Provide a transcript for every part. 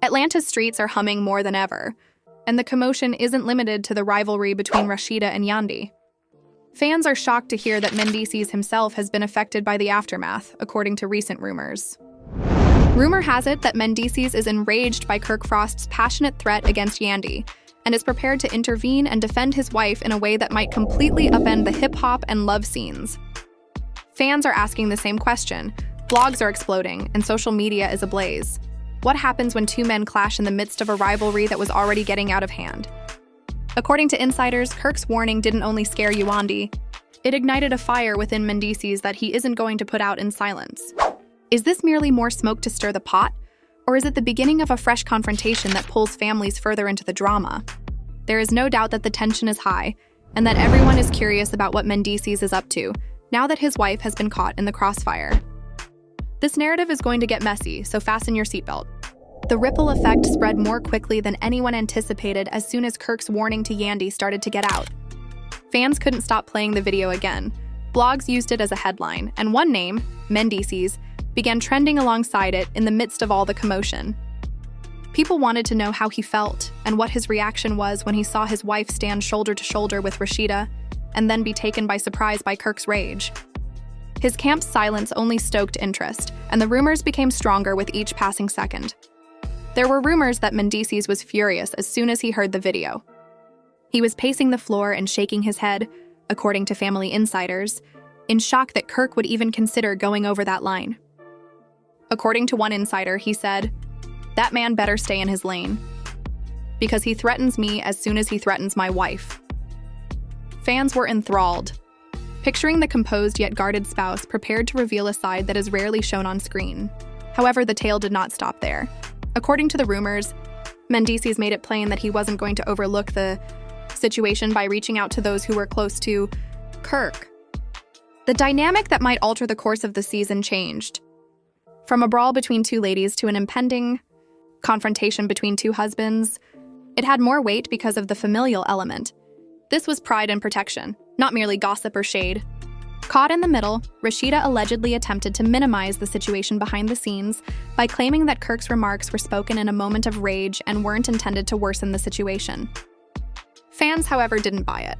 Atlanta's streets are humming more than ever, and the commotion isn't limited to the rivalry between Rashida and Yandy. Fans are shocked to hear that Mendeecees himself has been affected by the aftermath, according to recent rumors. Rumor has it that Mendeecees is enraged by Kirk Frost's passionate threat against Yandy, and is prepared to intervene and defend his wife in a way that might completely upend the hip-hop and love scenes. Fans are asking the same question, blogs are exploding, and social media is ablaze. What happens when two men clash in the midst of a rivalry that was already getting out of hand? According to insiders, Kirk's warning didn't only scare Yandy, it ignited a fire within Mendeecees that he isn't going to put out in silence. Is this merely more smoke to stir the pot? Or is it the beginning of a fresh confrontation that pulls families further into the drama? There is no doubt that the tension is high, and that everyone is curious about what Mendeecees is up to, now that his wife has been caught in the crossfire. This narrative is going to get messy, so fasten your seatbelt. The ripple effect spread more quickly than anyone anticipated as soon as Kirk's warning to Yandy started to get out. Fans couldn't stop playing the video again. Blogs used it as a headline, and one name, Mendeecees, began trending alongside it in the midst of all the commotion. People wanted to know how he felt and what his reaction was when he saw his wife stand shoulder to shoulder with Rashida and then be taken by surprise by Kirk's rage. His camp's silence only stoked interest, and the rumors became stronger with each passing second. There were rumors that Mendeecees was furious as soon as he heard the video. He was pacing the floor and shaking his head, according to family insiders, in shock that Kirk would even consider going over that line. According to one insider, he said, "That man better stay in his lane, because he threatens me as soon as he threatens my wife." Fans were enthralled, picturing the composed yet guarded spouse prepared to reveal a side that is rarely shown on screen. However, the tale did not stop there. According to the rumors, Mendeecees made it plain that he wasn't going to overlook the situation by reaching out to those who were close to Kirk. The dynamic that might alter the course of the season changed. From a brawl between two ladies to an impending confrontation between two husbands, it had more weight because of the familial element. This was pride and protection, not merely gossip or shade. Caught in the middle, Rashida allegedly attempted to minimize the situation behind the scenes by claiming that Kirk's remarks were spoken in a moment of rage and weren't intended to worsen the situation. Fans, however, didn't buy it.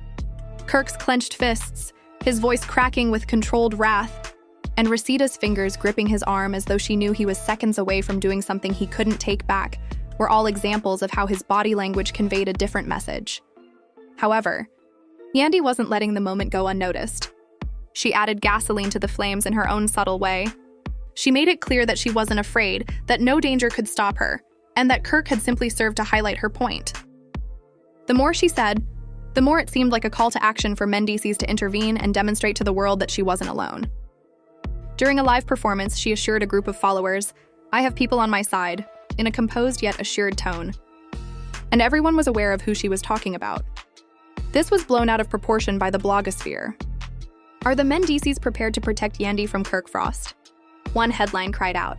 Kirk's clenched fists, his voice cracking with controlled wrath, and Rashida's fingers gripping his arm as though she knew he was seconds away from doing something he couldn't take back, were all examples of how his body language conveyed a different message. However, Yandy wasn't letting the moment go unnoticed. She added gasoline to the flames in her own subtle way. She made it clear that she wasn't afraid, that no danger could stop her, and that Kirk had simply served to highlight her point. The more she said, the more it seemed like a call to action for Mendeecees to intervene and demonstrate to the world that she wasn't alone. During a live performance, she assured a group of followers, "I have people on my side," in a composed yet assured tone. And everyone was aware of who she was talking about. This was blown out of proportion by the blogosphere. Are the Mendeecees prepared to protect Yandy from Kirk Frost? One headline cried out.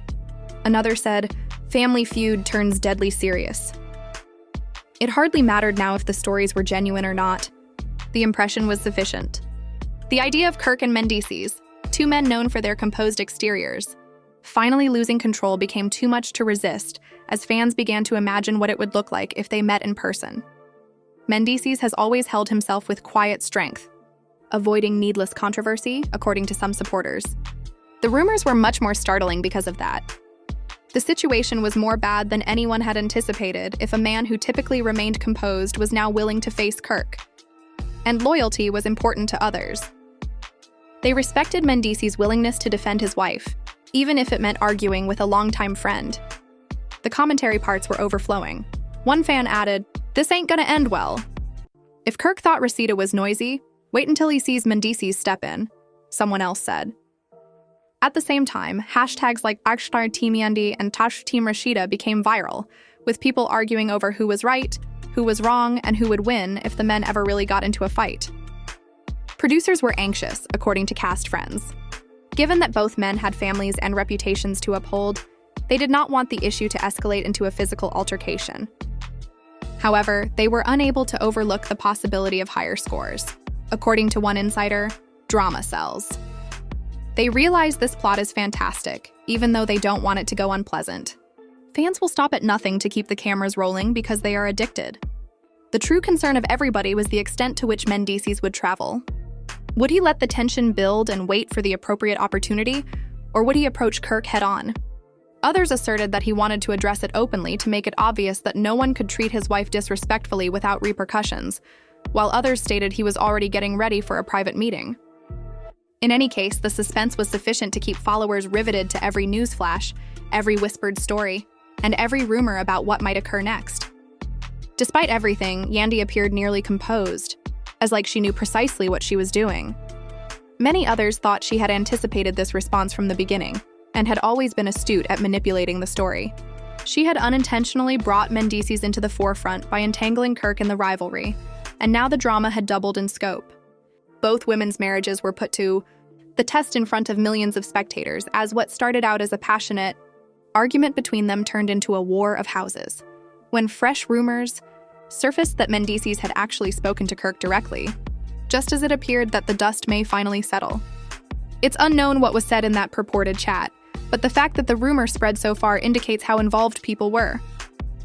Another said, "Family feud turns deadly serious." It hardly mattered now if the stories were genuine or not. The impression was sufficient. The idea of Kirk and Mendeecees, two men known for their composed exteriors, finally losing control became too much to resist as fans began to imagine what it would look like if they met in person. Mendeecees has always held himself with quiet strength, avoiding needless controversy, according to some supporters. The rumors were much more startling because of that. The situation was more bad than anyone had anticipated if a man who typically remained composed was now willing to face Kirk. And loyalty was important to others. They respected Mendeecees' willingness to defend his wife, even if it meant arguing with a longtime friend. The commentary parts were overflowing. One fan added, "This ain't gonna end well." If Kirk thought Rashida was noisy, wait until he sees Mendeecees step in, someone else said. At the same time, hashtags like #TeamYandy and #TeamRashida became viral, with people arguing over who was right, who was wrong, and who would win if the men ever really got into a fight. Producers were anxious, according to cast friends. Given that both men had families and reputations to uphold, they did not want the issue to escalate into a physical altercation. However, they were unable to overlook the possibility of higher scores. According to one insider, drama sells. They realize this plot is fantastic, even though they don't want it to go unpleasant. Fans will stop at nothing to keep the cameras rolling because they are addicted. The true concern of everybody was the extent to which Mendeecees would travel. Would he let the tension build and wait for the appropriate opportunity, or would he approach Kirk head-on? Others asserted that he wanted to address it openly to make it obvious that no one could treat his wife disrespectfully without repercussions, while others stated he was already getting ready for a private meeting. In any case, the suspense was sufficient to keep followers riveted to every news flash, every whispered story, and every rumor about what might occur next. Despite everything, Yandy appeared nearly composed, as like she knew precisely what she was doing. Many others thought she had anticipated this response from the beginning, and had always been astute at manipulating the story. She had unintentionally brought Mendeecees into the forefront by entangling Kirk in the rivalry, and now the drama had doubled in scope. Both women's marriages were put to the test in front of millions of spectators, as what started out as a passionate argument between them turned into a war of houses. When fresh rumors surfaced that Mendeecees had actually spoken to Kirk directly, just as it appeared that the dust may finally settle. It's unknown what was said in that purported chat, but the fact that the rumor spread so far indicates how involved people were.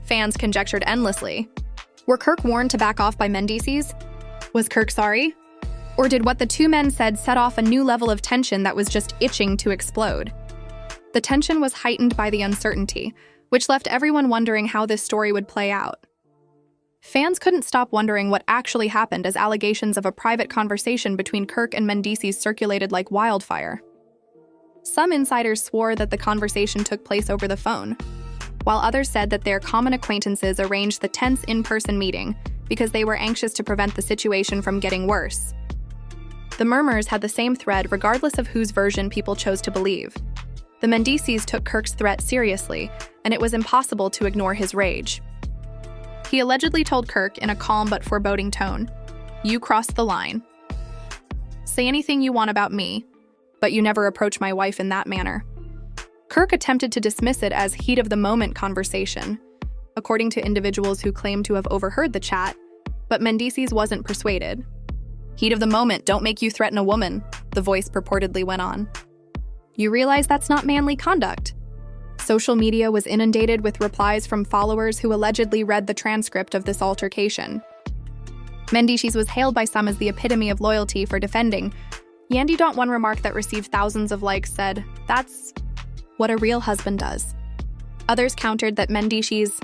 Fans conjectured endlessly. Were Kirk warned to back off by Mendeecees? Was Kirk sorry? Or did what the two men said set off a new level of tension that was just itching to explode? The tension was heightened by the uncertainty, which left everyone wondering how this story would play out. Fans couldn't stop wondering what actually happened as allegations of a private conversation between Kirk and Mendeecees circulated like wildfire. Some insiders swore that the conversation took place over the phone, while others said that their common acquaintances arranged the tense in-person meeting because they were anxious to prevent the situation from getting worse. The murmurs had the same thread regardless of whose version people chose to believe. The Mendeecees took Kirk's threat seriously, and it was impossible to ignore his rage. He allegedly told Kirk in a calm but foreboding tone, "You crossed the line. Say anything you want about me, but you never approach my wife in that manner." Kirk attempted to dismiss it as heat-of-the-moment conversation, according to individuals who claimed to have overheard the chat, but Mendeecees wasn't persuaded. "Heat of the moment, don't make you threaten a woman," the voice purportedly went on. "You realize that's not manly conduct." Social media was inundated with replies from followers who allegedly read the transcript of this altercation. Mendeecees was hailed by some as the epitome of loyalty for defending. Yandy. One remark that received thousands of likes said, "That's what a real husband does." Others countered that Mendeecees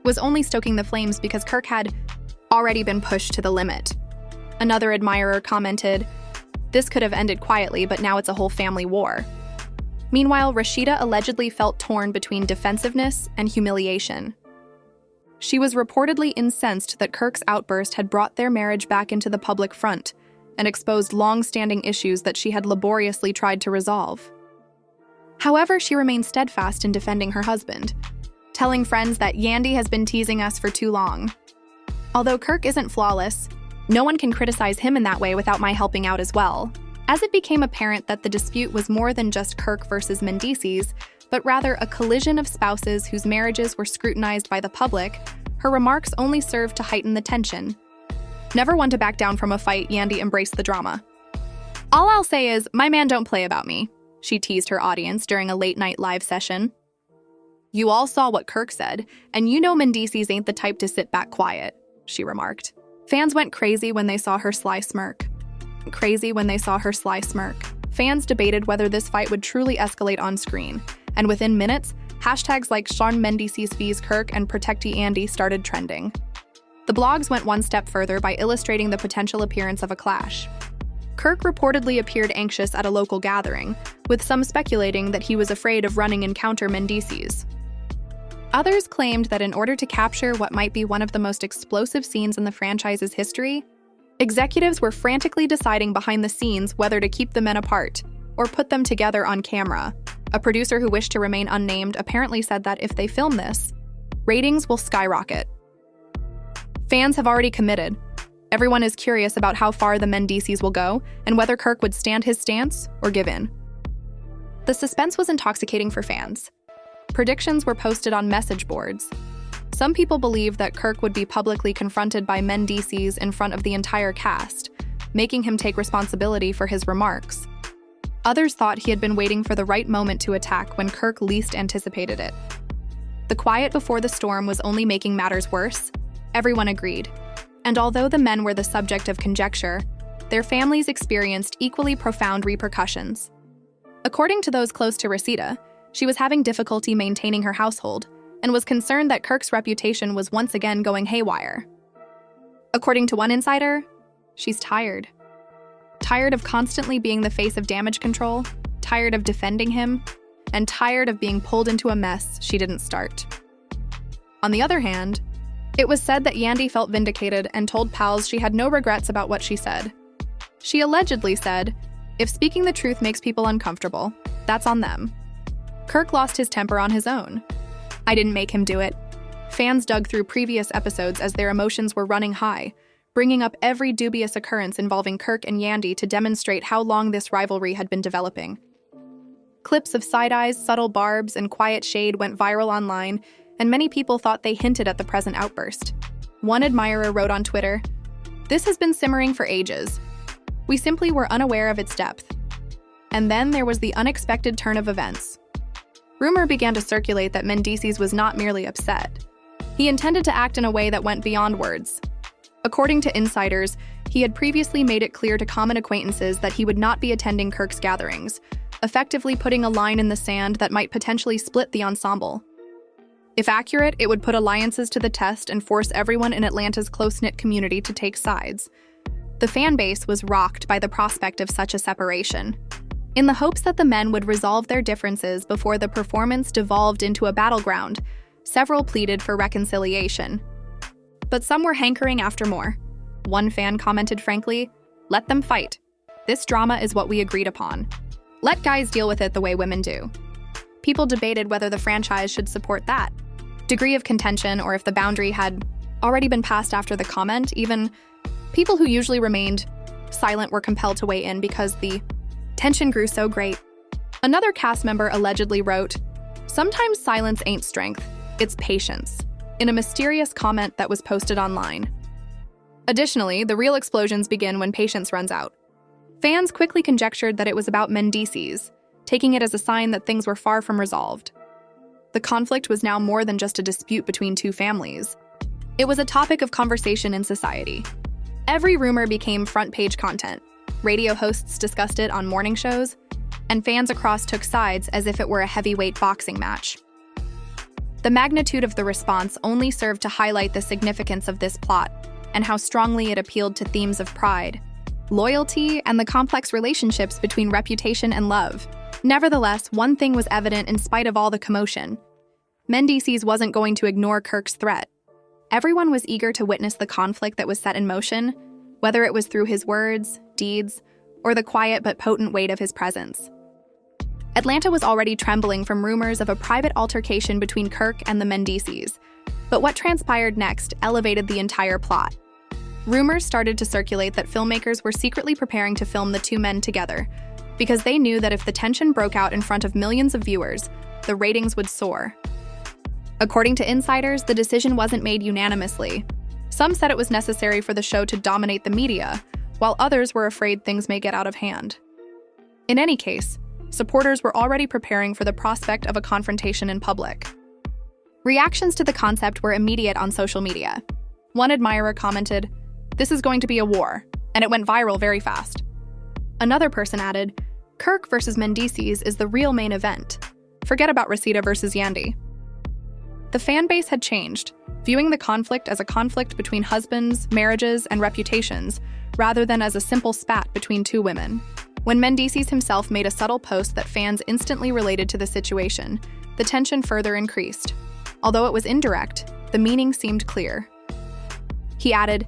was only stoking the flames because Kirk had already been pushed to the limit. Another admirer commented, "This could have ended quietly, but now it's a whole family war." Meanwhile, Rashida allegedly felt torn between defensiveness and humiliation. She was reportedly incensed that Kirk's outburst had brought their marriage back into the public front and exposed long-standing issues that she had laboriously tried to resolve. However, she remained steadfast in defending her husband, telling friends that Yandy has been teasing us for too long. Although Kirk isn't flawless, no one can criticize him in that way without my helping out as well. As it became apparent that the dispute was more than just Kirk versus Mendeecees, but rather a collision of spouses whose marriages were scrutinized by the public, her remarks only served to heighten the tension. Never one to back down from a fight, Yandy embraced the drama. "All I'll say is, my man don't play about me," she teased her audience during a late-night live session. "You all saw what Kirk said, and you know Mendeecees ain't the type to sit back quiet," she remarked. Fans went crazy when they saw her sly smirk. Fans debated whether this fight would truly escalate on screen, and within minutes, hashtags like Shawn Mendeecees fees Kirk and Protecty Yandy started trending. The blogs went one step further by illustrating the potential appearance of a clash. Kirk reportedly appeared anxious at a local gathering, with some speculating that he was afraid of running encounter Mendeecees. Others claimed that in order to capture what might be one of the most explosive scenes in the franchise's history, executives were frantically deciding behind the scenes whether to keep the men apart or put them together on camera. A producer who wished to remain unnamed apparently said that if they film this, ratings will skyrocket. Fans have already committed. Everyone is curious about how far the Mendeecees will go and whether Kirk would stand his stance or give in. The suspense was intoxicating for fans. Predictions were posted on message boards. Some people believed that Kirk would be publicly confronted by Mendeecees in front of the entire cast, making him take responsibility for his remarks. Others thought he had been waiting for the right moment to attack when Kirk least anticipated it. The quiet before the storm was only making matters worse. Everyone agreed. And although the men were the subject of conjecture, their families experienced equally profound repercussions. According to those close to Rashida, she was having difficulty maintaining her household and was concerned that Kirk's reputation was once again going haywire. According to one insider, she's tired. Tired of constantly being the face of damage control, tired of defending him, and tired of being pulled into a mess she didn't start. On the other hand, it was said that Yandy felt vindicated and told pals she had no regrets about what she said. She allegedly said, "If speaking the truth makes people uncomfortable, that's on them." Kirk lost his temper on his own. "I didn't make him do it." Fans dug through previous episodes as their emotions were running high, bringing up every dubious occurrence involving Kirk and Yandy to demonstrate how long this rivalry had been developing. Clips of side-eyes, subtle barbs, and quiet shade went viral online, and many people thought they hinted at the present outburst. One admirer wrote on Twitter, "This has been simmering for ages. We simply were unaware of its depth." And then there was the unexpected turn of events. Rumor began to circulate that Mendeecees was not merely upset. He intended to act in a way that went beyond words. According to insiders, he had previously made it clear to common acquaintances that he would not be attending Kirk's gatherings, effectively putting a line in the sand that might potentially split the ensemble. If accurate, it would put alliances to the test and force everyone in Atlanta's close-knit community to take sides. The fan base was rocked by the prospect of such a separation. In the hopes that the men would resolve their differences before the performance devolved into a battleground, several pleaded for reconciliation. But some were hankering after more. One fan commented frankly, "Let them fight. This drama is what we agreed upon. Let guys deal with it the way women do." People debated whether the franchise should support that degree of contention or if the boundary had already been passed after the comment. Even people who usually remained silent were compelled to weigh in because the tension grew so great. Another cast member allegedly wrote, "Sometimes silence ain't strength, it's patience," in a mysterious comment that was posted online. Additionally, the real explosions begin when patience runs out. Fans quickly conjectured that it was about Mendeecees, taking it as a sign that things were far from resolved. The conflict was now more than just a dispute between two families. It was a topic of conversation in society. Every rumor became front-page content. Radio hosts discussed it on morning shows, and fans across took sides as if it were a heavyweight boxing match. The magnitude of the response only served to highlight the significance of this plot and how strongly it appealed to themes of pride, loyalty, and the complex relationships between reputation and love. Nevertheless, one thing was evident in spite of all the commotion. Mendeecees wasn't going to ignore Kirk's threat. Everyone was eager to witness the conflict that was set in motion, whether it was through his words, deeds, or the quiet but potent weight of his presence. Atlanta was already trembling from rumors of a private altercation between Kirk and the Mendeecees, but what transpired next elevated the entire plot. Rumors started to circulate that filmmakers were secretly preparing to film the two men together, because they knew that if the tension broke out in front of millions of viewers, the ratings would soar. According to insiders, the decision wasn't made unanimously. Some said it was necessary for the show to dominate the media, while others were afraid things may get out of hand. In any case, supporters were already preparing for the prospect of a confrontation in public. Reactions to the concept were immediate on social media. One admirer commented, "This is going to be a war," and it went viral very fast. Another person added, "Kirk versus Mendeecees is the real main event. Forget about Rashida versus Yandy." The fan base had changed, viewing the conflict as a conflict between husbands, marriages, and reputations, rather than as a simple spat between two women. When Mendeecees himself made a subtle post that fans instantly related to the situation, the tension further increased. Although it was indirect, the meaning seemed clear. He added,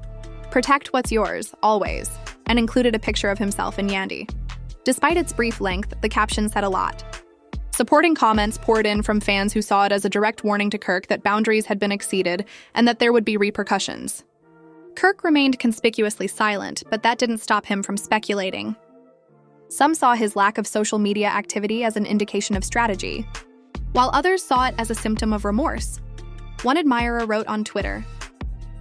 "Protect what's yours, always," and included a picture of himself and Yandy. Despite its brief length, the caption said a lot. Supporting comments poured in from fans who saw it as a direct warning to Kirk that boundaries had been exceeded and that there would be repercussions. Kirk remained conspicuously silent, but that didn't stop him from speculating. Some saw his lack of social media activity as an indication of strategy, while others saw it as a symptom of remorse. One admirer wrote on Twitter,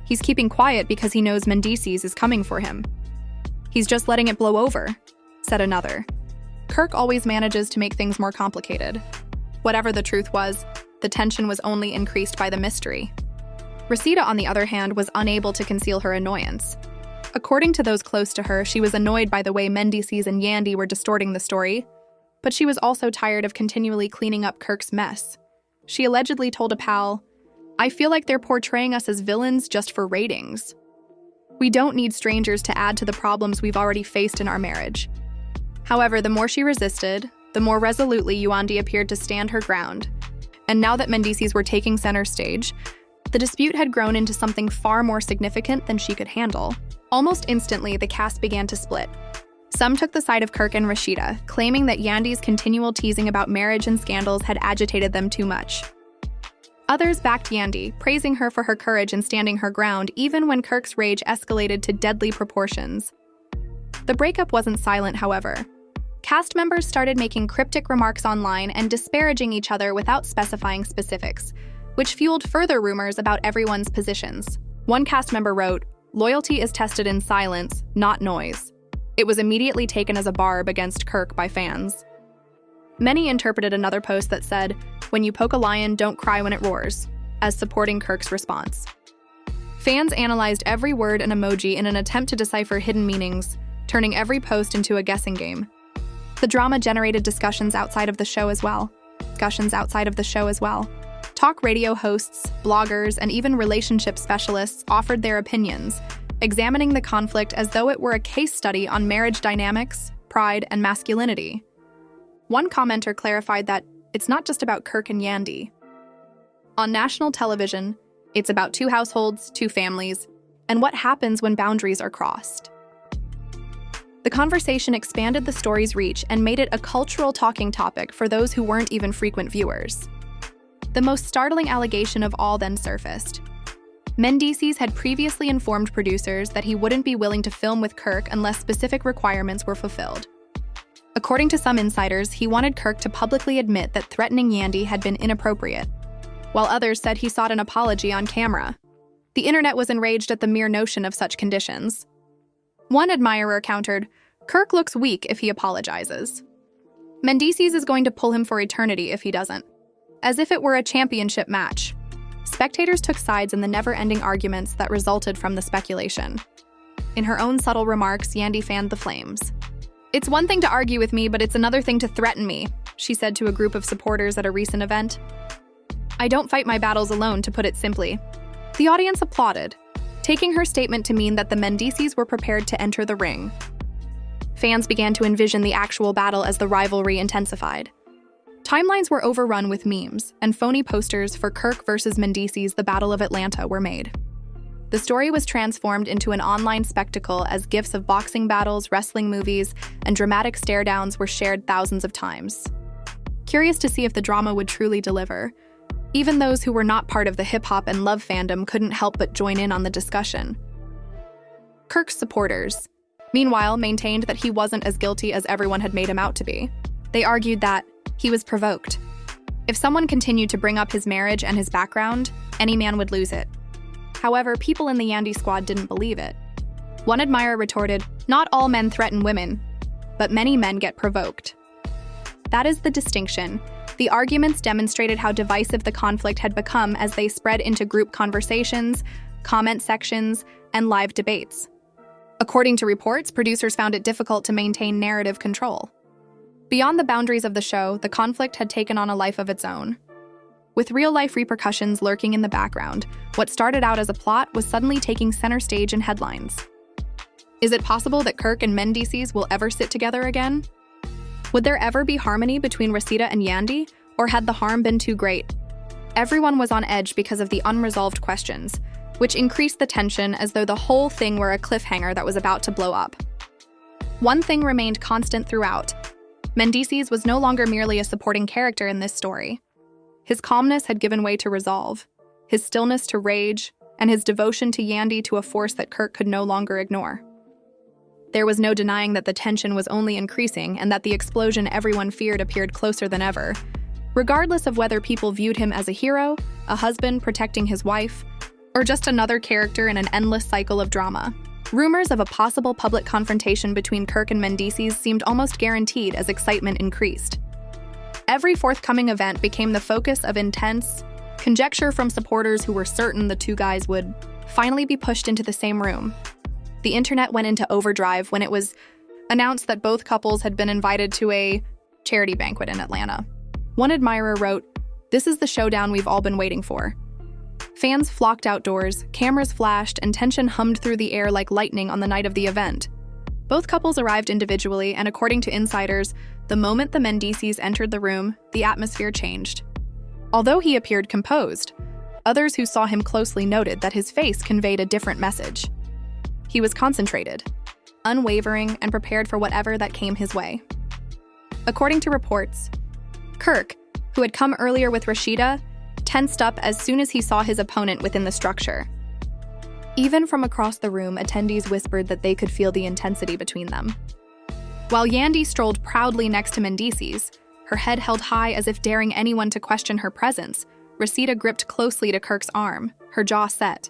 "He's keeping quiet because he knows Mendeecees is coming for him. He's just letting it blow over," said another. Kirk always manages to make things more complicated. Whatever the truth was, The tension was only increased by the mystery. Rashida, on the other hand, was unable to conceal her annoyance. According to those close to her, she was annoyed by the way Mendeecees and Yandy were distorting the story, but she was also tired of continually cleaning up Kirk's mess. She allegedly told a pal, "I feel like they're portraying us as villains just for ratings. We don't need strangers to add to the problems we've already faced in our marriage." However, the more she resisted, the more resolutely Yandy appeared to stand her ground. And now that Mendeecees were taking center stage, the dispute had grown into something far more significant than she could handle. Almost instantly, the cast began to split. Some took the side of Kirk and Rashida, claiming that Yandy's continual teasing about marriage and scandals had agitated them too much. Others backed Yandy, praising her for her courage in standing her ground even when Kirk's rage escalated to deadly proportions. The breakup wasn't silent, however. Cast members started making cryptic remarks online and disparaging each other without specifying specifics, which fueled further rumors about everyone's positions. One cast member wrote, "Loyalty is tested in silence, not noise." It was immediately taken as a barb against Kirk by fans. Many interpreted another post that said, "When you poke a lion, don't cry when it roars," as supporting Kirk's response. Fans analyzed every word and emoji in an attempt to decipher hidden meanings, turning every post into a guessing game. The drama generated discussions outside of the show as well. Talk radio hosts, bloggers, and even relationship specialists offered their opinions, examining the conflict as though it were a case study on marriage dynamics, pride, and masculinity. One commenter clarified that it's not just about Kirk and Yandy. On national television, it's about two households, two families, and what happens when boundaries are crossed. The conversation expanded the story's reach and made it a cultural talking topic for those who weren't even frequent viewers. The most startling allegation of all then surfaced. Mendeecees had previously informed producers that he wouldn't be willing to film with Kirk unless specific requirements were fulfilled. According to some insiders, he wanted Kirk to publicly admit that threatening Yandy had been inappropriate, while others said he sought an apology on camera. The internet was enraged at the mere notion of such conditions. One admirer countered, "Kirk looks weak if he apologizes. Mendeecees is going to pull him for eternity if he doesn't," as if it were a championship match. Spectators took sides in the never-ending arguments that resulted from the speculation. In her own subtle remarks, Yandy fanned the flames. "It's one thing to argue with me, but it's another thing to threaten me," she said to a group of supporters at a recent event. "I don't fight my battles alone," to put it simply. The audience applauded, taking her statement to mean that the Mendeecees were prepared to enter the ring. Fans began to envision the actual battle as the rivalry intensified. Timelines were overrun with memes, and phony posters for Kirk versus Mendeecees: The Battle of Atlanta were made. The story was transformed into an online spectacle as gifs of boxing battles, wrestling movies, and dramatic stare-downs were shared thousands of times. Curious to see if the drama would truly deliver, even those who were not part of the hip-hop and love fandom couldn't help but join in on the discussion. Kirk's supporters, meanwhile, maintained that he wasn't as guilty as everyone had made him out to be. They argued that he was provoked. If someone continued to bring up his marriage and his background, any man would lose it. However, people in the Yandy squad didn't believe it. One admirer retorted, "Not all men threaten women, but many men get provoked." That is the distinction. The arguments demonstrated how divisive the conflict had become as they spread into group conversations, comment sections, and live debates. According to reports, producers found it difficult to maintain narrative control. Beyond the boundaries of the show, the conflict had taken on a life of its own. With real-life repercussions lurking in the background, what started out as a plot was suddenly taking center stage in headlines. Is it possible that Kirk and Mendeecees will ever sit together again? Would there ever be harmony between Rashida and Yandy, or had the harm been too great? Everyone was on edge because of the unresolved questions, which increased the tension as though the whole thing were a cliffhanger that was about to blow up. One thing remained constant throughout. Mendeecees was no longer merely a supporting character in this story. His calmness had given way to resolve, his stillness to rage, and his devotion to Yandy to a force that Kirk could no longer ignore. There was no denying that the tension was only increasing and that the explosion everyone feared appeared closer than ever, regardless of whether people viewed him as a hero, a husband protecting his wife, or just another character in an endless cycle of drama. Rumors of a possible public confrontation between Kirk and Mendeecees seemed almost guaranteed as excitement increased. Every forthcoming event became the focus of intense conjecture from supporters who were certain the two guys would finally be pushed into the same room. The internet went into overdrive when it was announced that both couples had been invited to a charity banquet in Atlanta. One admirer wrote, "This is the showdown we've all been waiting for." Fans flocked outdoors, cameras flashed, and tension hummed through the air like lightning on the night of the event. Both couples arrived individually, and according to insiders, the moment the Mendeecees entered the room, the atmosphere changed. Although he appeared composed, others who saw him closely noted that his face conveyed a different message. He was concentrated, unwavering, and prepared for whatever that came his way. According to reports, Kirk, who had come earlier with Rashida, tensed up as soon as he saw his opponent within the structure. Even from across the room, attendees whispered that they could feel the intensity between them. While Yandy strolled proudly next to Mendeecees, her head held high as if daring anyone to question her presence, Rashida gripped closely to Kirk's arm, her jaw set.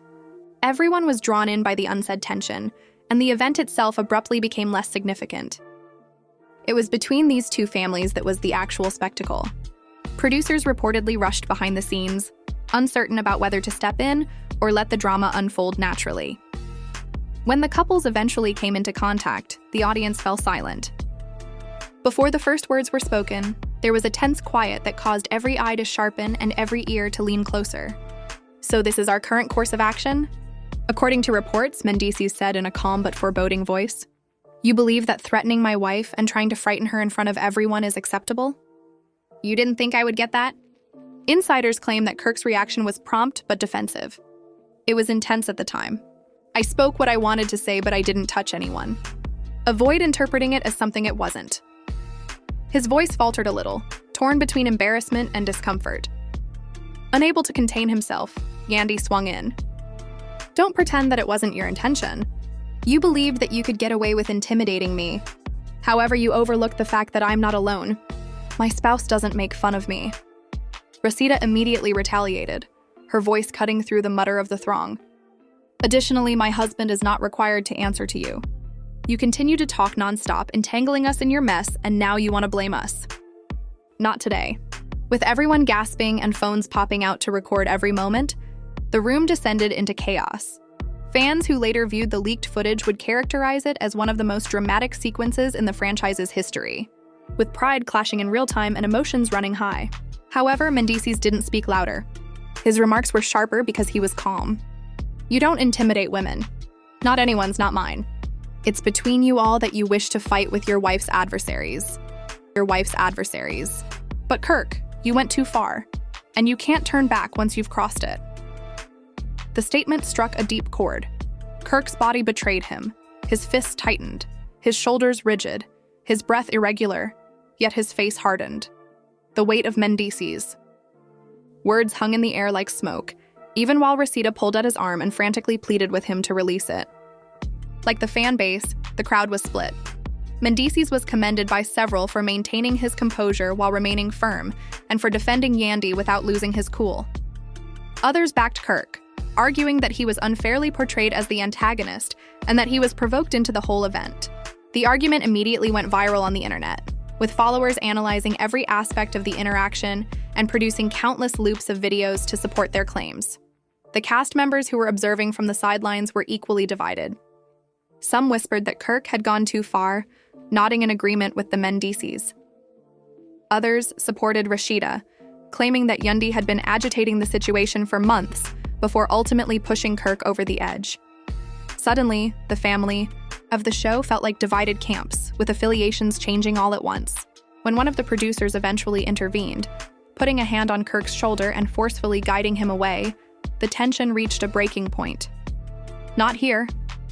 Everyone was drawn in by the unsaid tension, and the event itself abruptly became less significant. It was between these two families that was the actual spectacle. Producers reportedly rushed behind the scenes, uncertain about whether to step in or let the drama unfold naturally. When the couples eventually came into contact, the audience fell silent. Before the first words were spoken, there was a tense quiet that caused every eye to sharpen and every ear to lean closer. "So this is our current course of action?" According to reports, Mendeecees said in a calm but foreboding voice, "You believe that threatening my wife and trying to frighten her in front of everyone is acceptable? You didn't think I would get that?" Insiders claim that Kirk's reaction was prompt but defensive. It was intense at the time. "I spoke what I wanted to say, but I didn't touch anyone." Avoid interpreting it as something it wasn't. His voice faltered a little, torn between embarrassment and discomfort. Unable to contain himself, Yandy swung in. "Don't pretend that it wasn't your intention. You believed that you could get away with intimidating me. However, you overlooked the fact that I'm not alone. My spouse doesn't make fun of me." Rashida immediately retaliated, her voice cutting through the mutter of the throng. "Additionally, my husband is not required to answer to you. You continue to talk nonstop, entangling us in your mess, and now you want to blame us. Not today." With everyone gasping and phones popping out to record every moment, the room descended into chaos. Fans who later viewed the leaked footage would characterize it as one of the most dramatic sequences in the franchise's history, with pride clashing in real time and emotions running high. However, Mendeecees didn't speak louder. His remarks were sharper because he was calm. "You don't intimidate women. Not anyone's, not mine. It's between you all that you wish to fight with your wife's adversaries. But Kirk, you went too far, and you can't turn back once you've crossed it." The statement struck a deep chord. Kirk's body betrayed him. His fists tightened, his shoulders rigid, his breath irregular, yet his face hardened. The weight of Mendeecees. Words hung in the air like smoke, even while Rashida pulled at his arm and frantically pleaded with him to release it. Like the fan base, the crowd was split. Mendeecees was commended by several for maintaining his composure while remaining firm, and for defending Yandy without losing his cool. Others backed Kirk, arguing that he was unfairly portrayed as the antagonist and that he was provoked into the whole event. The argument immediately went viral on the internet, with followers analyzing every aspect of the interaction and producing countless loops of videos to support their claims. The cast members who were observing from the sidelines were equally divided. Some whispered that Kirk had gone too far, nodding in agreement with the Mendeecees. Others supported Rashida, claiming that Yandy had been agitating the situation for months before ultimately pushing Kirk over the edge. Suddenly, the family of the show felt like divided camps, with affiliations changing all at once. When one of the producers eventually intervened, putting a hand on Kirk's shoulder and forcefully guiding him away, the tension reached a breaking point. "Not here,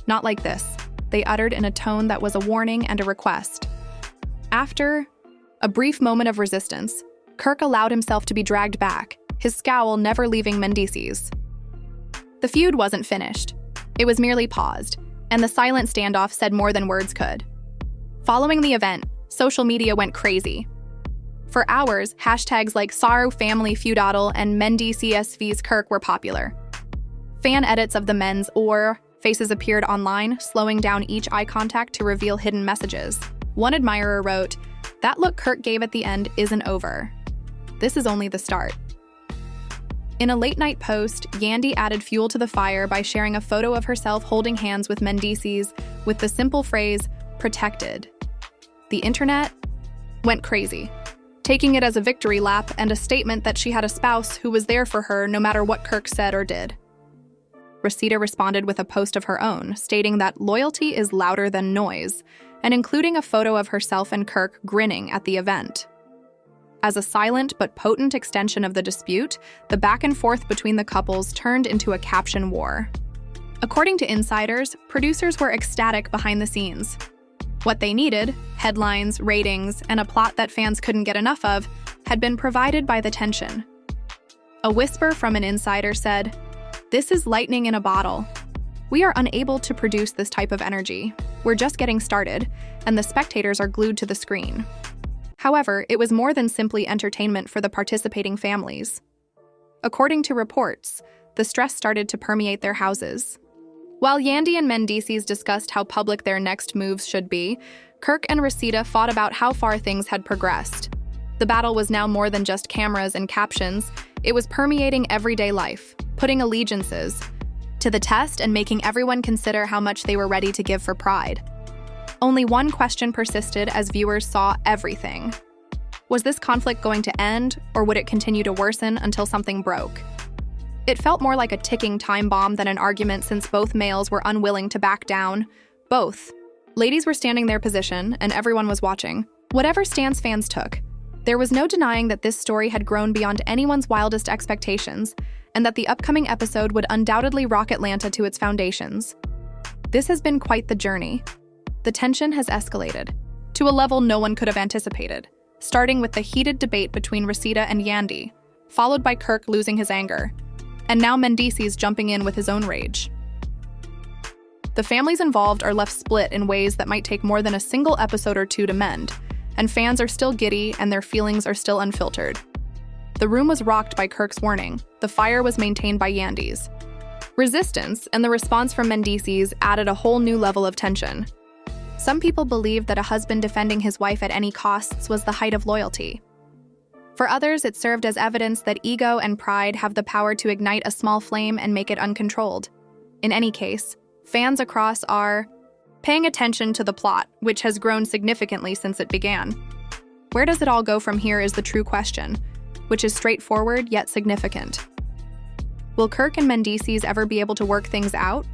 not like this," they uttered in a tone that was a warning and a request. After a brief moment of resistance, Kirk allowed himself to be dragged back, his scowl never leaving Mendeecees. The feud wasn't finished. It was merely paused, and the silent standoff said more than words could. Following the event, social media went crazy. For hours, hashtags like #SaruFamilyFeudal and Mendeecees Kirk were popular. Fan edits of the men's or faces appeared online, slowing down each eye contact to reveal hidden messages. One admirer wrote, That look Kirk gave at the end isn't over. This is only the start. In a late-night post, Yandy added fuel to the fire by sharing a photo of herself holding hands with Mendeecees with the simple phrase, "protected." The internet went crazy, taking it as a victory lap and a statement that she had a spouse who was there for her no matter what Kirk said or did. Rashida responded with a post of her own, stating that loyalty is louder than noise, and including a photo of herself and Kirk grinning at the event. As a silent but potent extension of the dispute, the back and forth between the couples turned into a caption war. According to insiders, producers were ecstatic behind the scenes. What they needed, headlines, ratings, and a plot that fans couldn't get enough of, had been provided by the tension. A whisper from an insider said, "This is lightning in a bottle. We are unable to produce this type of energy. We're just getting started, and the spectators are glued to the screen." However, it was more than simply entertainment for the participating families. According to reports, the stress started to permeate their houses. While Yandy and Mendeecees discussed how public their next moves should be, Kirk and Rashida fought about how far things had progressed. The battle was now more than just cameras and captions. It was permeating everyday life, putting allegiances to the test and making everyone consider how much they were ready to give for pride. Only one question persisted as viewers saw everything. Was this conflict going to end, or would it continue to worsen until something broke? It felt more like a ticking time bomb than an argument, since both males were unwilling to back down. Both. Ladies were standing their position, and everyone was watching. Whatever stance fans took, there was no denying that this story had grown beyond anyone's wildest expectations, and that the upcoming episode would undoubtedly rock Atlanta to its foundations. This has been quite the journey. The tension has escalated to a level no one could have anticipated, starting with the heated debate between Rashida and Yandy, followed by Kirk losing his anger, and now Mendeecees jumping in with his own rage. The families involved are left split in ways that might take more than a single episode or two to mend, and fans are still giddy and their feelings are still unfiltered. The room was rocked by Kirk's warning. The fire was maintained by Yandy's resistance, and the response from Mendeecees added a whole new level of tension. Some people believed that a husband defending his wife at any costs was the height of loyalty. For others, it served as evidence that ego and pride have the power to ignite a small flame and make it uncontrolled. In any case, fans across are paying attention to the plot, which has grown significantly since it began. Where does it all go from here is the true question, which is straightforward yet significant. Will Kirk and Mendeecees ever be able to work things out?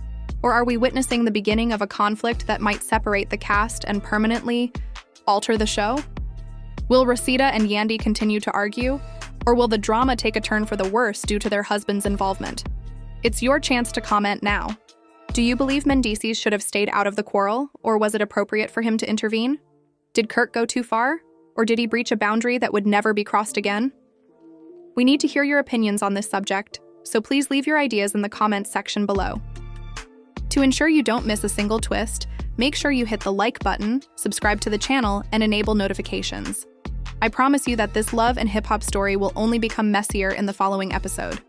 Or are we witnessing the beginning of a conflict that might separate the cast and permanently alter the show? Will Rashida and Yandy continue to argue? Or will the drama take a turn for the worse due to their husband's involvement? It's your chance to comment now. Do you believe Mendeecees should have stayed out of the quarrel, or was it appropriate for him to intervene? Did Kirk go too far? Or did he breach a boundary that would never be crossed again? We need to hear your opinions on this subject, so please leave your ideas in the comments section below. To ensure you don't miss a single twist, make sure you hit the like button, subscribe to the channel, and enable notifications. I promise you that this love and hip-hop story will only become messier in the following episode.